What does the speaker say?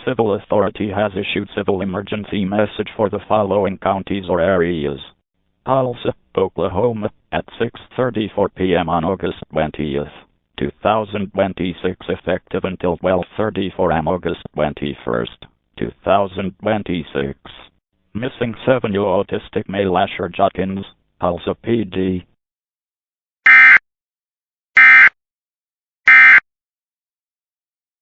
civil authority has issued civil emergency message for the following counties or areas. Tulsa, Oklahoma, at 6:34 p.m. on August 20th, 2026, effective until 12:34 am August 21st, 2026. Missing 7-year autistic male Asher Judkins, Tulsa PD.